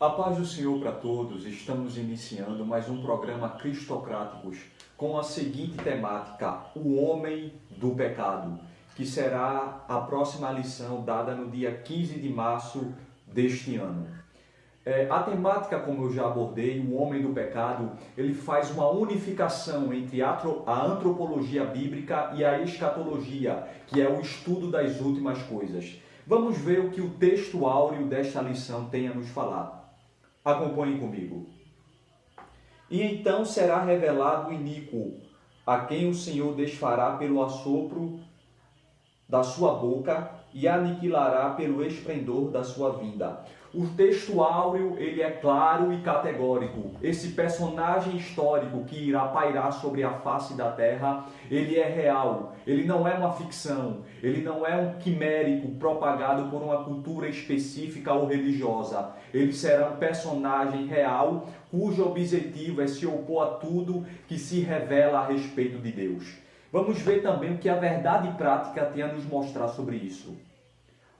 A paz do Senhor para todos. Estamos iniciando mais um programa Cristocráticos com a seguinte temática: o homem do pecado, que será a próxima lição dada no dia 15 de março deste ano. A temática, como eu já abordei, o homem do pecado, ele faz uma unificação entre a antropologia bíblica e a escatologia, que é o estudo das últimas coisas. Vamos ver o que o texto áureo desta lição tem a nos falar. Acompanhe comigo. E então será revelado o iníquo, a quem o Senhor desfará pelo assopro da sua boca e aniquilará pelo esplendor da sua vinda. O texto áureo, ele é claro e categórico. Esse personagem histórico que irá pairar sobre a face da terra, ele é real. Ele não é uma ficção. Ele não é um quimérico propagado por uma cultura específica ou religiosa. Ele será um personagem real, cujo objetivo é se opor a tudo que se revela a respeito de Deus. Vamos ver também o que a verdade prática tem a nos mostrar sobre isso.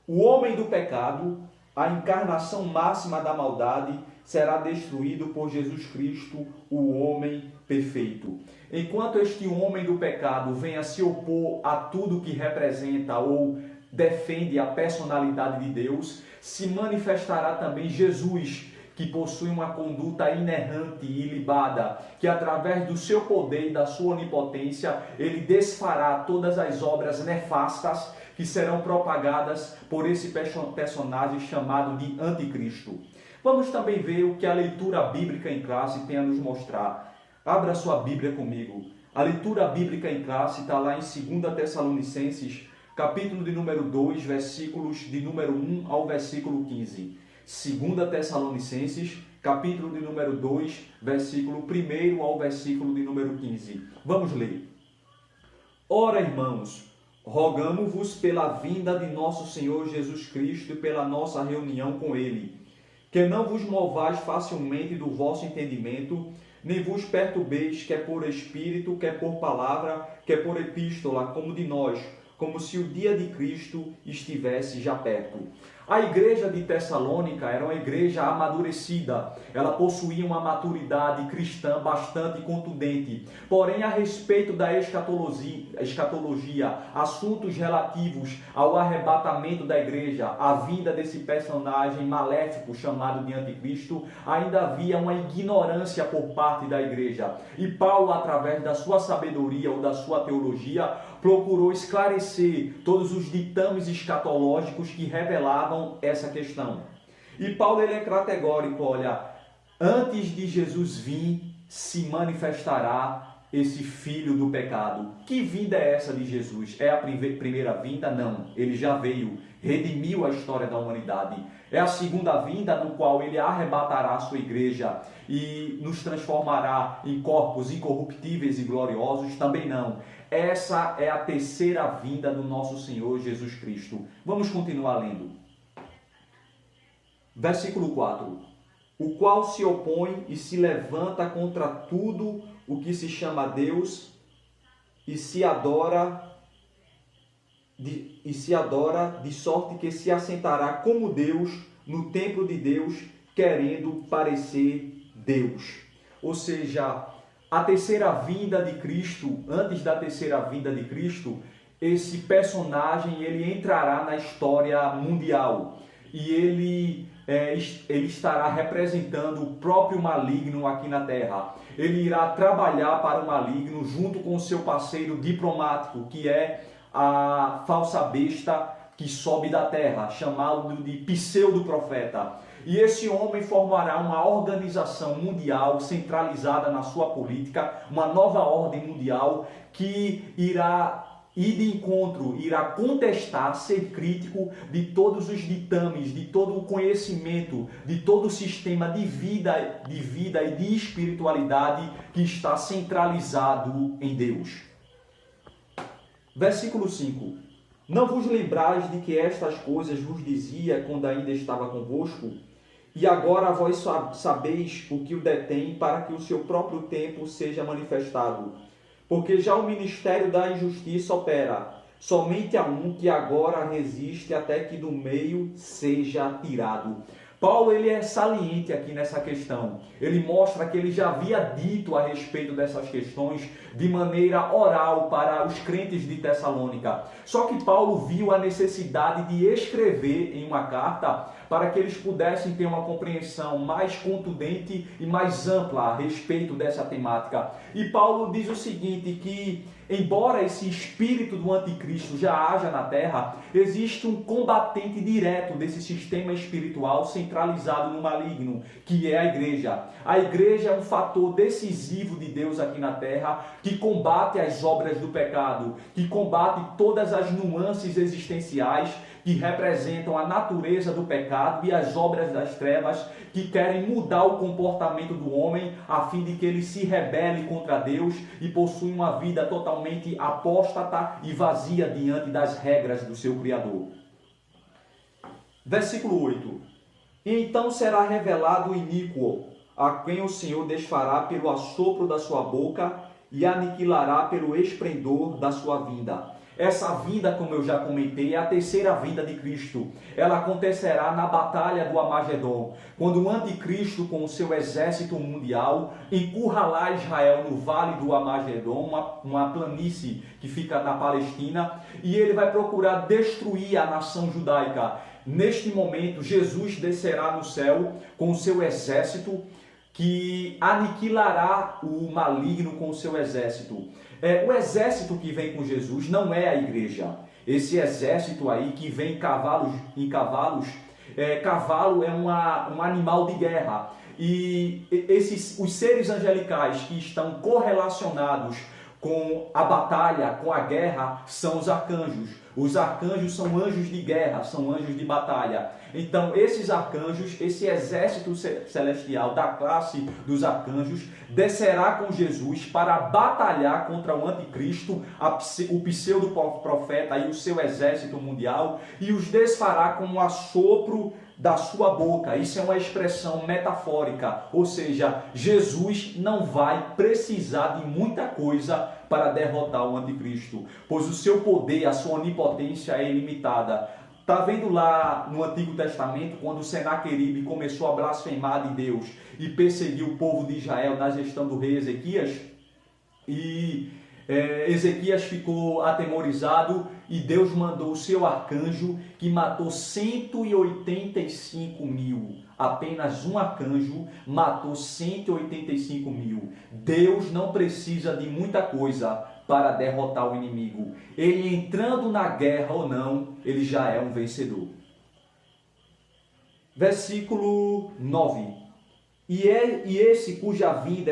O homem do pecado, a encarnação máxima da maldade, será destruído por Jesus Cristo, o homem perfeito. Enquanto este homem do pecado venha se opor a tudo que representa ou defende a personalidade de Deus, se manifestará também Jesus, que possui uma conduta inerrante e ilibada, que através do seu poder e da sua onipotência, ele desfará todas as obras nefastas que serão propagadas por esse personagem chamado de Anticristo. Vamos também ver o que a leitura bíblica em classe tem a nos mostrar. Abra sua Bíblia comigo. A leitura bíblica em classe está lá em 2 Tessalonicenses, capítulo de número 2, versículos de número 1 ao versículo 15. 2 Tessalonicenses, capítulo de número 2, versículo 1 ao versículo de número 15. Vamos ler. Ora, irmãos, rogamo-vos pela vinda de nosso Senhor Jesus Cristo e pela nossa reunião com Ele, que não vos movais facilmente do vosso entendimento, nem vos perturbeis, quer por espírito, quer por palavra, quer por epístola, como de nós, como se o dia de Cristo estivesse já perto. A igreja de Tessalônica era uma igreja amadurecida, ela possuía uma maturidade cristã bastante contundente. Porém, a respeito da escatologia, assuntos relativos ao arrebatamento da igreja, a vinda desse personagem maléfico chamado de Anticristo, ainda havia uma ignorância por parte da igreja. E Paulo, através da sua sabedoria ou da sua teologia, procurou esclarecer todos os ditames escatológicos que revelavam essa questão. E Paulo ele é categórico, olha, antes de Jesus vir, se manifestará esse filho do pecado. Que vinda é essa de Jesus? É a primeira vinda? Não, ele já veio, redimiu a história da humanidade. É a segunda vinda, no qual ele arrebatará a sua igreja e nos transformará em corpos incorruptíveis e gloriosos? Também não. Essa é a terceira vinda do nosso Senhor Jesus Cristo. Vamos continuar lendo. Versículo 4. O qual se opõe e se levanta contra tudo o que se chama Deus e se adora de sorte que se assentará como Deus no templo de Deus, querendo parecer Deus. Ou seja, a terceira vinda de Cristo, antes da terceira vinda de Cristo, esse personagem ele entrará na história mundial e ele estará representando o próprio maligno aqui na terra. Ele irá trabalhar para o maligno junto com o seu parceiro diplomático, que é a falsa besta que sobe da terra, chamado de pseudo-profeta. E esse homem formará uma organização mundial centralizada na sua política, uma nova ordem mundial que irá ir de encontro, irá contestar, ser crítico de todos os ditames, de todo o conhecimento, de todo o sistema de vida e de espiritualidade que está centralizado em Deus. Versículo 5. Não vos lembrais de que estas coisas vos dizia quando ainda estava convosco? E agora vós sabeis o que o detém, para que o seu próprio tempo seja manifestado. Porque já o ministério da injustiça opera. Somente há um que agora resiste até que do meio seja tirado. Paulo ele é saliente aqui nessa questão. Ele mostra que ele já havia dito a respeito dessas questões de maneira oral para os crentes de Tessalônica. Só que Paulo viu a necessidade de escrever em uma carta para que eles pudessem ter uma compreensão mais contundente e mais ampla a respeito dessa temática. E Paulo diz o seguinte, que embora esse espírito do anticristo já haja na terra, existe um combatente direto desse sistema espiritual centralizado no maligno, que é a igreja. A igreja é um fator decisivo de Deus aqui na terra, que combate as obras do pecado, que combate todas as nuances existenciais que representam a natureza do pecado e as obras das trevas, que querem mudar o comportamento do homem a fim de que ele se rebele contra Deus e possua uma vida totalmente apóstata e vazia diante das regras do seu Criador. Versículo 8. E então será revelado o iníquo, a quem o Senhor desfará pelo assopro da sua boca e aniquilará pelo esplendor da sua vinda. Essa vinda, como eu já comentei, é a terceira vinda de Cristo. Ela acontecerá na batalha do Armagedon, quando o anticristo, com o seu exército mundial, encurralar Israel no vale do Armagedon, uma planície que fica na Palestina, e ele vai procurar destruir a nação judaica. Neste momento, Jesus descerá no céu com o seu exército, que aniquilará o maligno com o seu exército. O exército que vem com Jesus não é a igreja. Esse exército aí que vem cavalo é um animal de guerra. E os seres angelicais que estão correlacionados com a batalha, com a guerra, são os arcanjos. Os arcanjos são anjos de guerra, são anjos de batalha. Então, esses arcanjos, esse exército celestial da classe dos arcanjos, descerá com Jesus para batalhar contra o anticristo, o pseudo-profeta e o seu exército mundial, e os desfará com um assopro da sua boca. Isso é uma expressão metafórica, ou seja, Jesus não vai precisar de muita coisa para derrotar o anticristo, pois o seu poder, a sua onipotência é ilimitada. Está vendo lá no Antigo Testamento, quando Senaqueribe começou a blasfemar de Deus e perseguiu o povo de Israel na gestão do rei Ezequias? E Ezequias ficou atemorizado e Deus mandou o seu arcanjo, que matou 185 mil. Apenas um arcanjo matou 185 mil. Deus não precisa de muita coisa para derrotar o inimigo. Ele entrando na guerra ou não, ele já é um vencedor. Versículo 9. E esse cuja vinda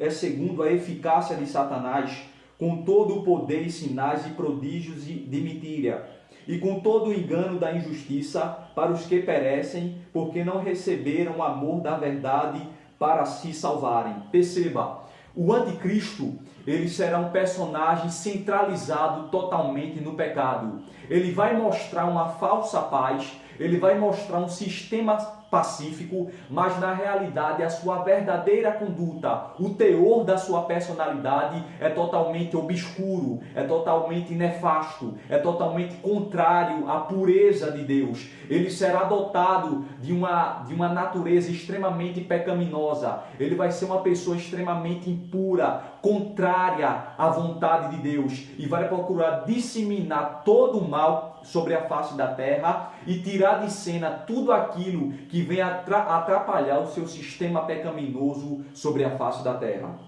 é segundo a eficácia de Satanás, com todo o poder e sinais e prodígios de mentira, e com todo o engano da injustiça para os que perecem, porque não receberam o amor da verdade para se salvarem. Perceba, o anticristo, ele será um personagem centralizado totalmente no pecado. Ele vai mostrar uma falsa paz, ele vai mostrar um sistema pacífico, mas na realidade a sua verdadeira conduta, o teor da sua personalidade é totalmente obscuro, é totalmente nefasto, é totalmente contrário à pureza de Deus. Ele será dotado de uma natureza extremamente pecaminosa. Ele vai ser uma pessoa extremamente impura, contrária à vontade de Deus, e vai procurar disseminar todo o mal sobre a face da terra e tirar de cena tudo aquilo que vem atrapalhar o seu sistema pecaminoso sobre a face da terra.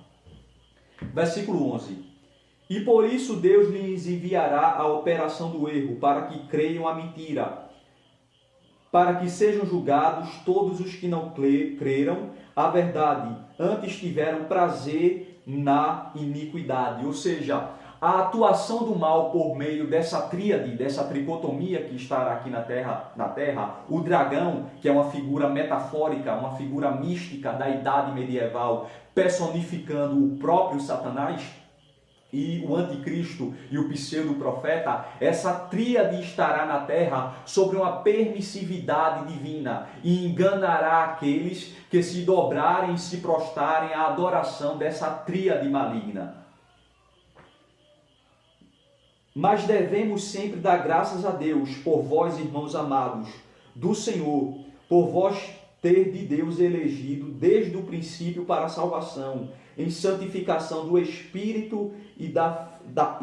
Versículo 11. E por isso Deus lhes enviará a operação do erro, para que creiam a mentira, para que sejam julgados todos os que não creram a verdade, antes tiveram prazer na iniquidade. Ou seja, a atuação do mal por meio dessa tríade, dessa tricotomia que estará aqui na terra, o dragão, que é uma figura metafórica, uma figura mística da idade medieval, personificando o próprio Satanás, e o anticristo e o pseudo-profeta, essa tríade estará na terra sobre uma permissividade divina e enganará aqueles que se dobrarem e se prostrarem à adoração dessa tríade maligna. Mas devemos sempre dar graças a Deus por vós, irmãos amados, do Senhor, por vós ter de Deus elegido desde o princípio para a salvação, em santificação do Espírito e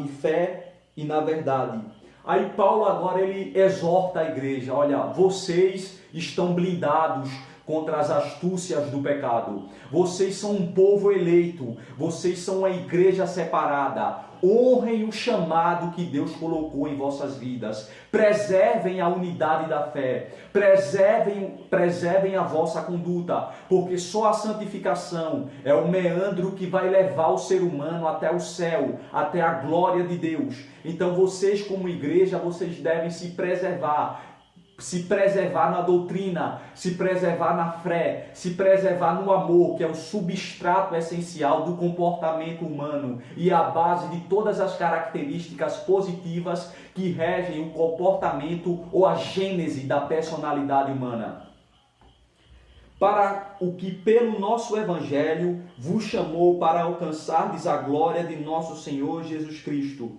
fé e na verdade. Aí Paulo agora ele exorta a igreja, olha, vocês estão blindados contra as astúcias do pecado. Vocês são um povo eleito, vocês são uma igreja separada. Honrem o chamado que Deus colocou em vossas vidas. Preservem a unidade da fé. Preservem a vossa conduta, porque só a santificação é o meandro que vai levar o ser humano até o céu, até a glória de Deus. Então vocês como igreja, vocês devem se preservar na doutrina, se preservar na fé, se preservar no amor, que é o substrato essencial do comportamento humano e a base de todas as características positivas que regem o comportamento ou a gênese da personalidade humana. Para o que pelo nosso Evangelho vos chamou para alcançardes a glória de nosso Senhor Jesus Cristo.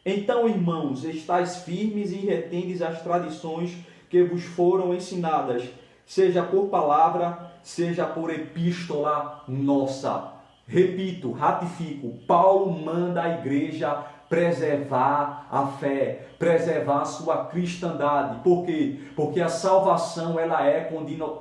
Então, irmãos, estais firmes e retendes as tradições que vos foram ensinadas, seja por palavra, seja por epístola nossa. Repito, ratifico, Paulo manda a igreja preservar a fé, preservar a sua cristandade. Por quê? Porque a salvação ela é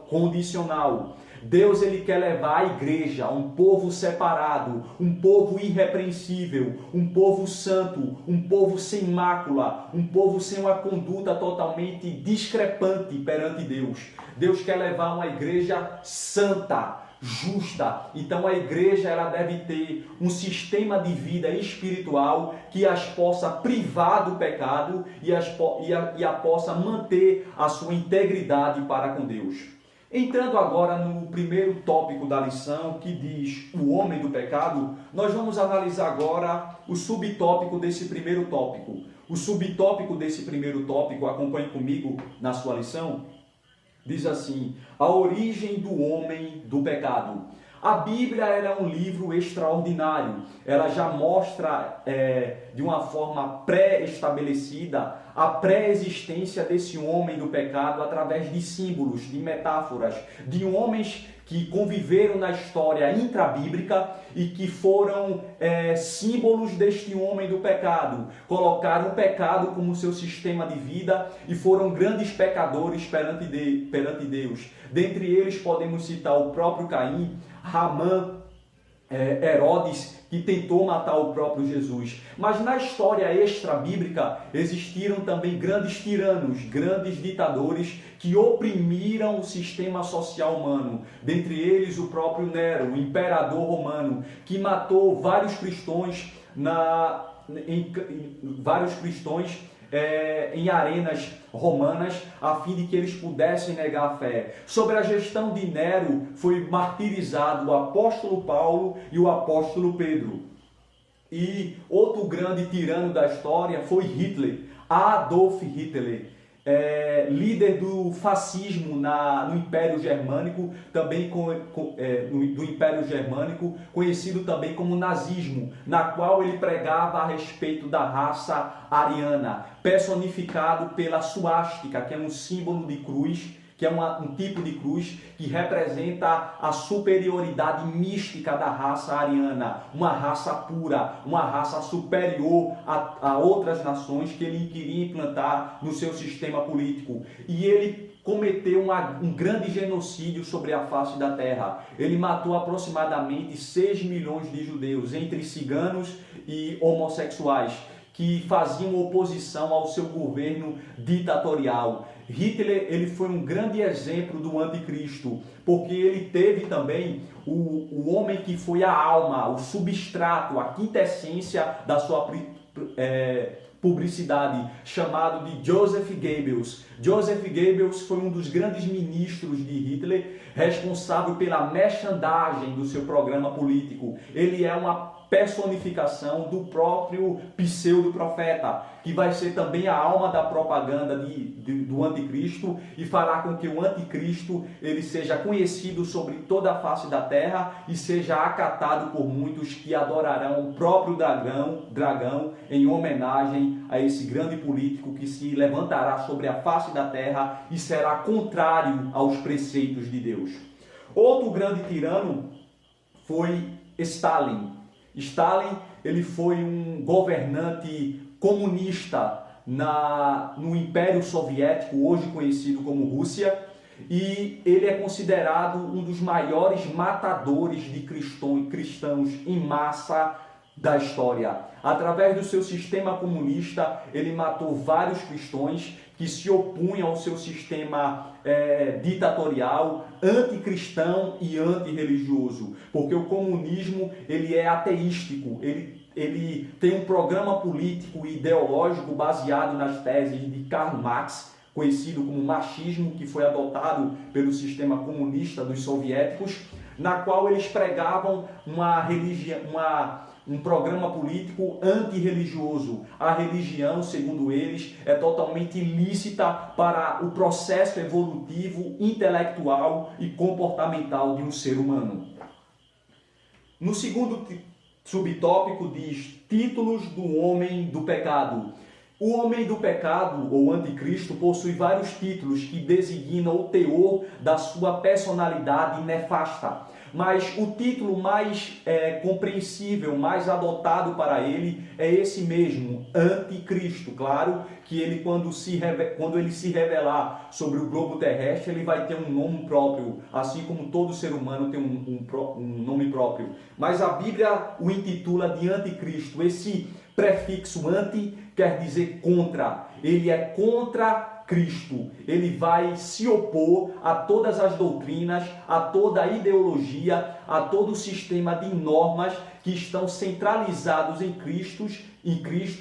condicional. Deus ele quer levar a igreja, um povo separado, um povo irrepreensível, um povo santo, um povo sem mácula, um povo sem uma conduta totalmente discrepante perante Deus. Deus quer levar uma igreja santa, justa. Então a igreja ela deve ter um sistema de vida espiritual que as possa privar do pecado e a possa manter a sua integridade para com Deus. Entrando agora no primeiro tópico da lição, que diz o homem do pecado, nós vamos analisar agora o subtópico desse primeiro tópico. O subtópico desse primeiro tópico, acompanhe comigo na sua lição, diz assim: a origem do homem do pecado. A Bíblia ela é um livro extraordinário. Ela já mostra de uma forma pré-estabelecida a pré-existência desse homem do pecado através de símbolos, de metáforas, de homens que conviveram na história intrabíblica e que foram símbolos deste homem do pecado. Colocaram o pecado como seu sistema de vida e foram grandes pecadores perante Deus. Dentre eles podemos citar o próprio Caim, Ramã, Herodes, que tentou matar o próprio Jesus. Mas na história extra-bíblica existiram também grandes tiranos, grandes ditadores que oprimiram o sistema social humano. Dentre eles o próprio Nero, o imperador romano, que matou vários cristãos em arenas romanas, a fim de que eles pudessem negar a fé. Sobre a gestão de Nero foi martirizado o apóstolo Paulo e o apóstolo Pedro. E outro grande tirano da história foi Hitler, Adolf Hitler, líder do fascismo no Império Germânico, também do Império Germânico, conhecido também como nazismo, na qual ele pregava a respeito da raça ariana, personificado pela suástica, que é um símbolo de cruz, que é um tipo de cruz que representa a superioridade mística da raça ariana, uma raça pura, uma raça superior a outras nações que ele queria implantar no seu sistema político. E ele cometeu um grande genocídio sobre a face da terra. Ele matou aproximadamente 6 milhões de judeus, entre ciganos e homossexuais, que faziam oposição ao seu governo ditatorial. Hitler ele foi um grande exemplo do anticristo, porque ele teve também o homem que foi a alma, o substrato, a quintessência da sua publicidade, chamado de Joseph Goebbels. Joseph Goebbels foi um dos grandes ministros de Hitler, responsável pela merchandising do seu programa político. Ele é uma personificação do próprio pseudo-profeta, que vai ser também a alma da propaganda do anticristo e fará com que o anticristo ele seja conhecido sobre toda a face da terra e seja acatado por muitos que adorarão o próprio dragão em homenagem a esse grande político que se levantará sobre a face da terra e será contrário aos preceitos de Deus. Outro grande tirano foi Stalin. Stalin ele foi um governante comunista no Império Soviético, hoje conhecido como Rússia, e ele é considerado um dos maiores matadores de cristãos em massa da história. Através do seu sistema comunista, ele matou vários cristãos que se opunham ao seu sistema ditatorial, anticristão e antirreligioso, porque o comunismo ele é ateístico, ele tem um programa político e ideológico baseado nas teses de Karl Marx, conhecido como marxismo, que foi adotado pelo sistema comunista dos soviéticos, na qual eles pregavam um programa político antirreligioso. A religião, segundo eles, é totalmente ilícita para o processo evolutivo, intelectual e comportamental de um ser humano. No segundo subtópico diz títulos do homem do pecado. O homem do pecado, ou anticristo, possui vários títulos que designam o teor da sua personalidade nefasta. Mas o título mais compreensível, mais adotado para ele, é esse mesmo, anticristo. Claro que ele, quando ele se revelar sobre o globo terrestre, ele vai ter um nome próprio, assim como todo ser humano tem um nome próprio. Mas a Bíblia o intitula de anticristo. Esse prefixo anti quer dizer contra. Ele é contra Cristo. Ele vai se opor a todas as doutrinas, a toda a ideologia, a todo o sistema de normas que estão centralizados em Cristo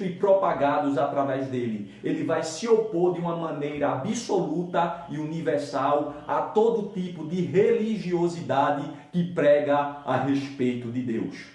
e propagados através dele. Ele vai se opor de uma maneira absoluta e universal a todo tipo de religiosidade que prega a respeito de Deus.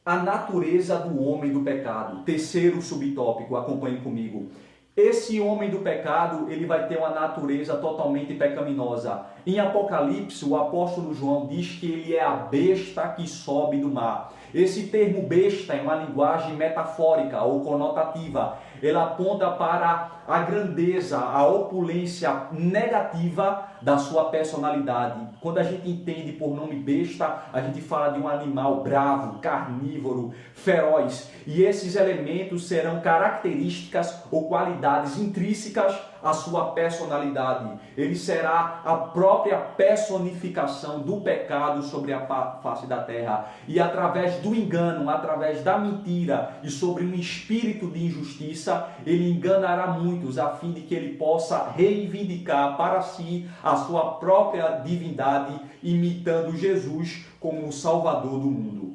A natureza do homem do pecado. Terceiro subtópico, acompanhe comigo. Esse homem do pecado, ele vai ter uma natureza totalmente pecaminosa. Em Apocalipse, o apóstolo João diz que ele é a besta que sobe do mar. Esse termo besta é uma linguagem metafórica ou conotativa. Ele aponta para a grandeza, a opulência negativa da sua personalidade. Quando a gente entende por nome besta, a gente fala de um animal bravo, carnívoro, feroz. E esses elementos serão características ou qualidades intrínsecas à sua personalidade. Ele será a própria personificação do pecado sobre a face da terra. E através do engano, através da mentira e sobre um espírito de injustiça, ele enganará muitos a fim de que ele possa reivindicar para si a sua própria divindade, imitando Jesus como o Salvador do mundo.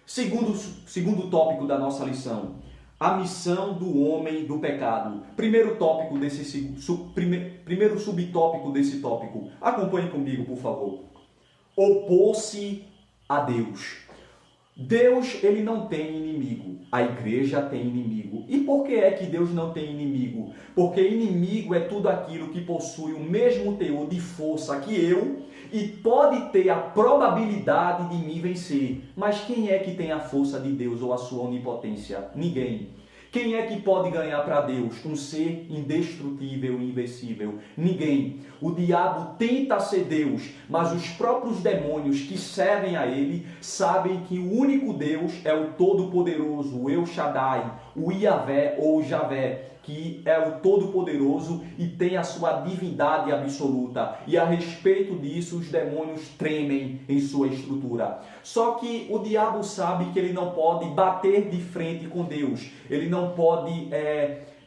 Segundo tópico da nossa lição, a missão do homem do pecado. Primeiro subtópico desse tópico. Acompanhe comigo, por favor. Opor-se a Deus. Deus, ele não tem inimigo. A igreja tem inimigo. E por que é que Deus não tem inimigo? Porque inimigo é tudo aquilo que possui o mesmo teor de força que eu e pode ter a probabilidade de me vencer. Mas quem é que tem a força de Deus ou a sua onipotência? Ninguém. Quem é que pode ganhar para Deus? Um ser indestrutível e invencível? Ninguém. O diabo tenta ser Deus, mas os próprios demônios que servem a ele sabem que o único Deus é o Todo-Poderoso, o El Shaddai, o Iavé ou Javé, que é o Todo-Poderoso e tem a sua divindade absoluta. E a respeito disso, os demônios tremem em sua estrutura. Só que o diabo sabe que ele não pode bater de frente com Deus. Ele não pode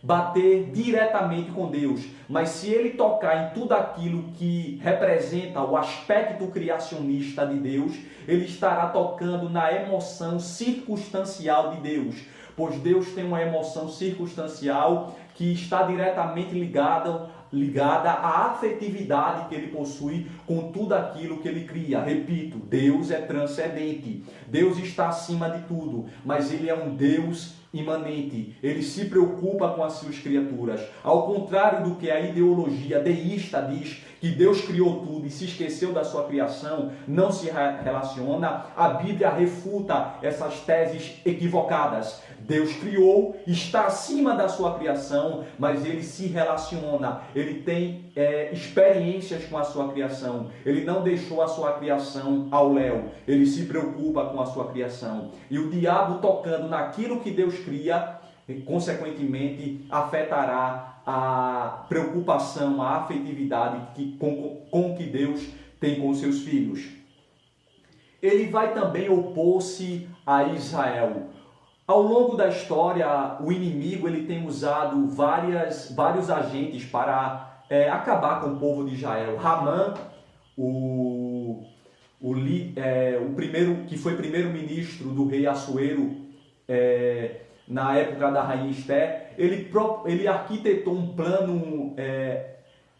bater diretamente com Deus. Mas se ele tocar em tudo aquilo que representa o aspecto criacionista de Deus, ele estará tocando na emoção circunstancial de Deus. Pois Deus tem uma emoção circunstancial que está diretamente ligada ligada à afetividade que ele possui com tudo aquilo que ele cria. Repito, Deus é transcendente, Deus está acima de tudo, mas ele é um Deus imanente, ele se preocupa com as suas criaturas. Ao contrário do que a ideologia deísta diz, que Deus criou tudo e se esqueceu da sua criação, não se relaciona, a Bíblia refuta essas teses equivocadas. Deus criou, está acima da sua criação, mas ele se relaciona, ele tem experiências com a sua criação, ele não deixou a sua criação ao léu, ele se preocupa com a sua criação. E o diabo tocando naquilo que Deus cria, consequentemente afetará a preocupação, a afetividade com que Deus tem com seus filhos. Ele vai também opor-se a Israel. Ao longo da história, o inimigo ele tem usado vários agentes para acabar com o povo de Israel. Ramã, o primeiro, que foi primeiro-ministro do rei Assuero, na época da rainha Esté, ele arquitetou um plano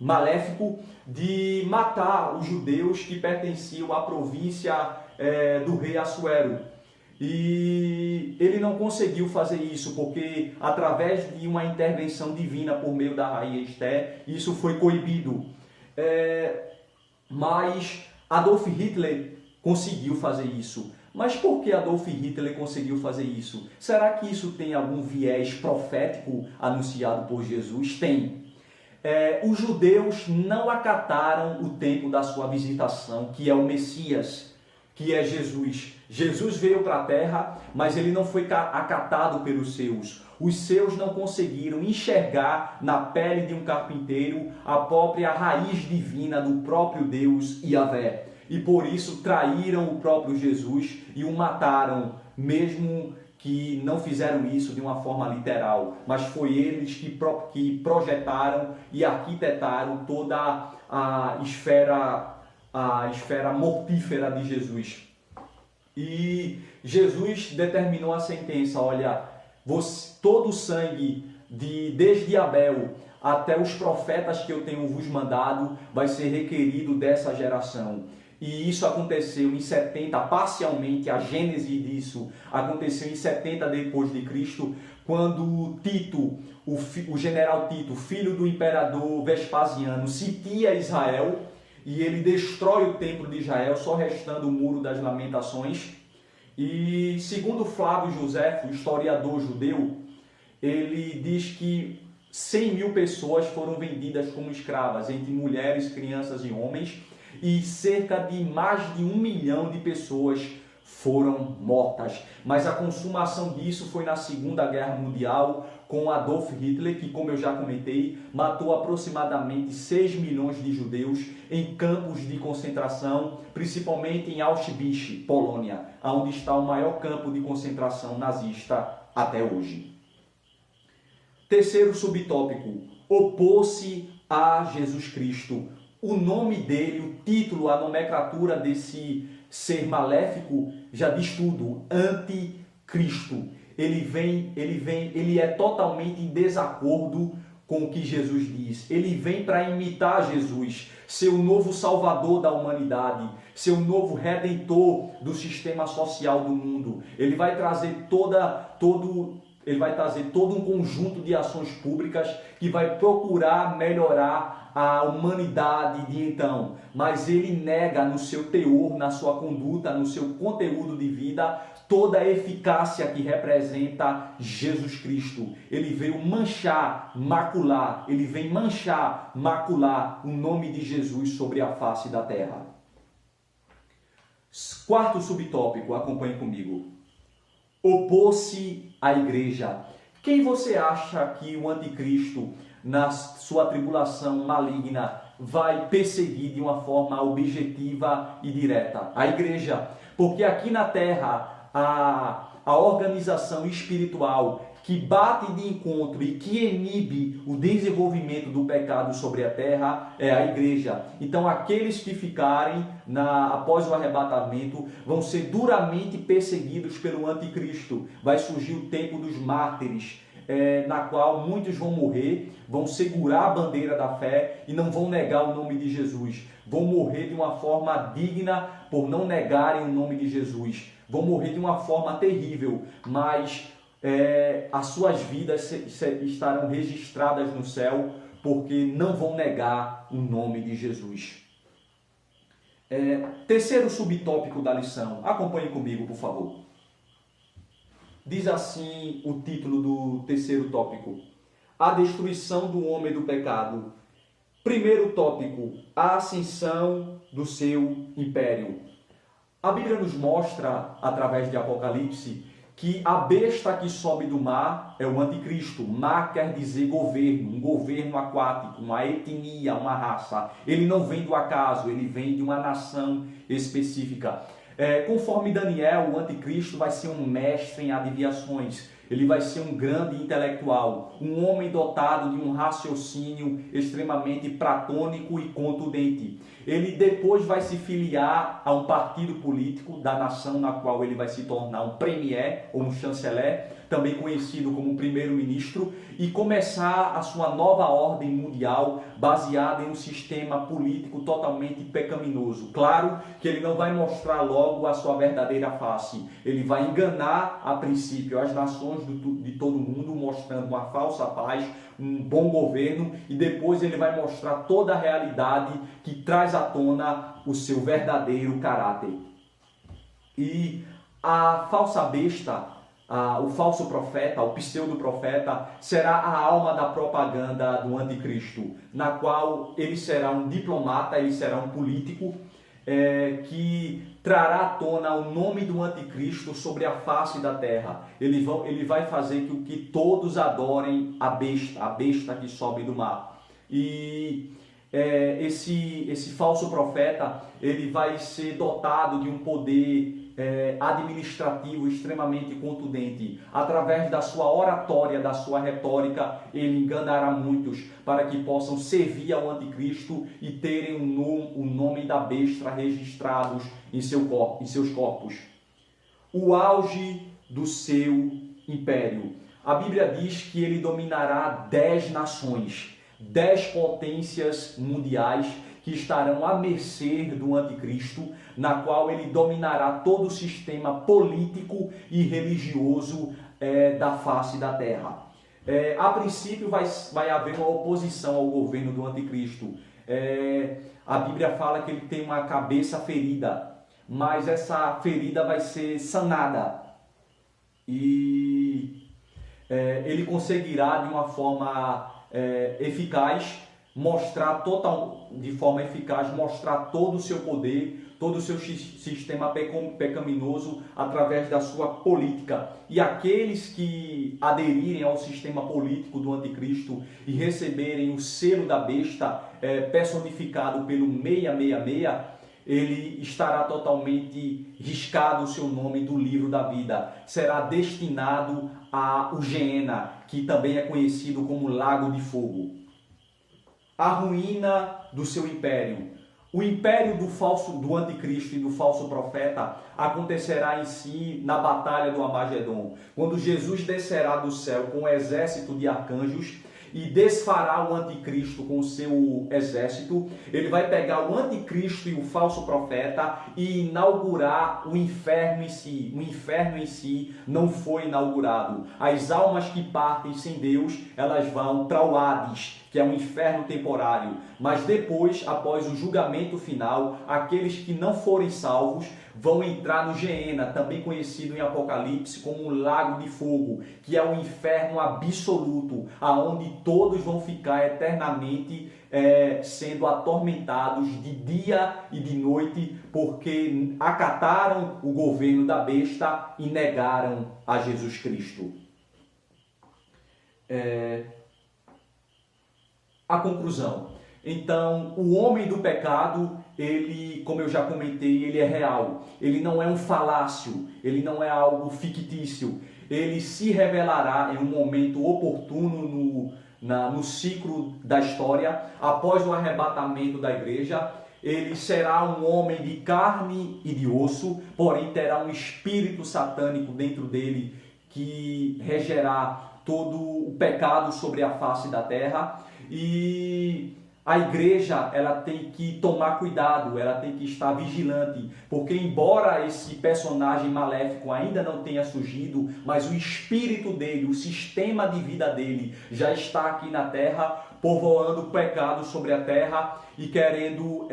maléfico de matar os judeus que pertenciam à província do rei Assuero. E ele não conseguiu fazer isso, porque através de uma intervenção divina por meio da rainha Esté, isso foi coibido. Mas Adolf Hitler conseguiu fazer isso. Mas por que Adolf Hitler conseguiu fazer isso? Será que isso tem algum viés profético anunciado por Jesus? Tem. Os judeus não acataram o tempo da sua visitação, que é o Messias, que é Jesus. Jesus veio para a terra, mas ele não foi acatado pelos seus. Os seus não conseguiram enxergar na pele de um carpinteiro a própria raiz divina do próprio Deus Yahvé. E por isso traíram o próprio Jesus e o mataram, mesmo que não fizeram isso de uma forma literal, mas foi eles que projetaram e arquitetaram toda a esfera mortífera de Jesus. E Jesus determinou a sentença: olha, todo o sangue, desde Abel até os profetas que eu tenho vos mandado, vai ser requerido dessa geração. E isso aconteceu em 70, parcialmente, a gênese disso aconteceu em 70 depois de Cristo, quando Tito, o general Tito, filho do imperador Vespasiano, sitia Israel, e ele destrói o templo de Israel, só restando o Muro das Lamentações. E segundo Flávio Josefo, historiador judeu, ele diz que 100 mil pessoas foram vendidas como escravas, entre mulheres, crianças e homens, e cerca de mais de 1 milhão de pessoas foram mortas. Mas a consumação disso foi na Segunda Guerra Mundial, com Adolf Hitler, que, como eu já comentei, matou aproximadamente 6 milhões de judeus em campos de concentração, principalmente em Auschwitz, Polônia, onde está o maior campo de concentração nazista até hoje. Terceiro subtópico: opor-se a Jesus Cristo. O nome dele, o título, a nomenclatura desse ser maléfico já diz tudo: anticristo. Ele é totalmente em desacordo com o que Jesus diz. Ele vem para imitar Jesus, ser o novo salvador da humanidade, ser o novo redentor do sistema social do mundo. Ele vai trazer todo um conjunto de ações públicas que vai procurar melhorar a humanidade de então, mas ele nega no seu teor, na sua conduta, no seu conteúdo de vida, toda a eficácia que representa Jesus Cristo. Ele veio macular o nome de Jesus sobre a face da terra. Quarto subtópico, acompanhe comigo: opor-se à igreja. Quem você acha que o anticristo, na sua tribulação maligna, vai perseguir de uma forma objetiva e direta? A igreja. Porque aqui na terra, a organização espiritual que bate de encontro e que inibe o desenvolvimento do pecado sobre a terra é a igreja. Então aqueles que ficarem após o arrebatamento vão ser duramente perseguidos pelo anticristo. Vai surgir o tempo dos mártires. na qual muitos vão morrer, vão segurar a bandeira da fé e não vão negar o nome de Jesus. Vão morrer de uma forma digna por não negarem o nome de Jesus. Vão morrer de uma forma terrível, mas as suas vidas estarão registradas no céu, porque não vão negar o nome de Jesus. Terceiro subtópico da lição. Acompanhe comigo, por favor. Diz assim o título do terceiro tópico: a destruição do homem do pecado. Primeiro tópico: a ascensão do seu império. A Bíblia nos mostra, através de Apocalipse, que a besta que sobe do mar é o anticristo. Mar quer dizer governo, um governo aquático, uma etnia, uma raça. Ele não vem do acaso, ele vem de uma nação específica. Conforme Daniel, o anticristo vai ser um mestre em adivinhações. Ele vai ser um grande intelectual, um homem dotado de um raciocínio extremamente platônico e contundente. Ele depois vai se filiar a um partido político da nação na qual ele vai se tornar um premier ou um chanceler, também conhecido como primeiro-ministro, e começar a sua nova ordem mundial baseada em um sistema político totalmente pecaminoso. Claro que ele não vai mostrar logo a sua verdadeira face. Ele vai enganar a princípio as nações de todo mundo, mostrando uma falsa paz, um bom governo, e depois ele vai mostrar toda a realidade que traz à tona o seu verdadeiro caráter. E a falsa besta, o falso profeta, o pseudo-profeta, será a alma da propaganda do anticristo, na qual ele será um diplomata, ele será um político, que trará à tona o nome do anticristo sobre a face da terra. Ele vai fazer com que todos adorem a besta que sobe do mar. E esse falso profeta, ele vai ser dotado de um poder administrativo extremamente contundente. Através da sua oratória, da sua retórica, ele enganará muitos para que possam servir ao anticristo e terem o nome da besta registrados em seus corpos. O auge do seu império. A Bíblia diz que ele dominará 10 nações, 10 potências mundiais que estarão à mercê do anticristo, na qual ele dominará todo o sistema político e religioso da face da terra. A princípio vai haver uma oposição ao governo do anticristo. A Bíblia fala que ele tem uma cabeça ferida, mas essa ferida vai ser sanada. E ele conseguirá de uma forma eficaz mostrar mostrar todo o seu poder, todo o seu sistema pecaminoso através da sua política. E aqueles que aderirem ao sistema político do anticristo e receberem o selo da besta personificado pelo 666, ele estará totalmente riscado o seu nome do livro da vida. Será destinado ao Geena, que também é conhecido como Lago de Fogo. A ruína do seu império. O império do anticristo e do falso profeta acontecerá em si na batalha do Armagedon, quando Jesus descerá do céu com um exército de arcanjos e desfará o anticristo com o seu exército. Ele vai pegar o anticristo e o falso profeta e inaugurar o inferno em si. O inferno em si não foi inaugurado. As almas que partem sem Deus, elas vão para o Hades, que é um inferno temporário. Mas depois, após o julgamento final, aqueles que não forem salvos vão entrar no Geena, também conhecido em Apocalipse como o Lago de Fogo, que é o inferno absoluto, aonde todos vão ficar eternamente sendo atormentados de dia e de noite, porque acataram o governo da besta e negaram a Jesus Cristo. A conclusão. Então, o homem do pecado, ele, como eu já comentei, ele é real. Ele não é um falácio, ele não é algo fictício. Ele se revelará em um momento oportuno no ciclo da história, após o arrebatamento da igreja. Ele será um homem de carne e de osso, porém terá um espírito satânico dentro dele que regerá todo o pecado sobre a face da terra, e a igreja ela tem que tomar cuidado, ela tem que estar vigilante, porque embora esse personagem maléfico ainda não tenha surgido, mas o espírito dele, o sistema de vida dele já está aqui na terra, povoando o pecado sobre a terra e querendo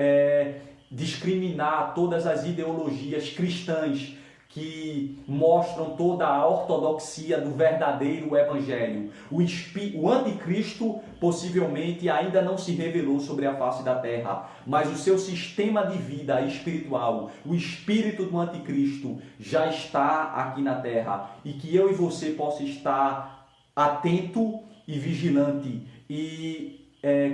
discriminar todas as ideologias cristãs que mostram toda a ortodoxia do verdadeiro evangelho. O anticristo possivelmente ainda não se revelou sobre a face da terra, mas o seu sistema de vida espiritual, o espírito do anticristo já está aqui na terra, e que eu e você possa estar atento e vigilante e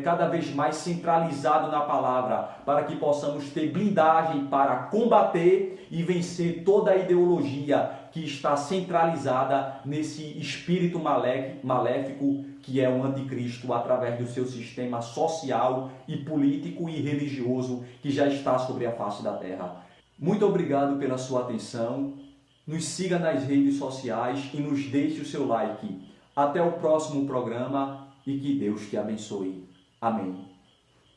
cada vez mais centralizado na palavra, para que possamos ter blindagem para combater e vencer toda a ideologia que está centralizada nesse espírito maléfico que é o anticristo, através do seu sistema social e político e religioso que já está sobre a face da terra. Muito obrigado pela sua atenção. Nos siga nas redes sociais e nos deixe o seu like. Até o próximo programa e que Deus te abençoe. Amém.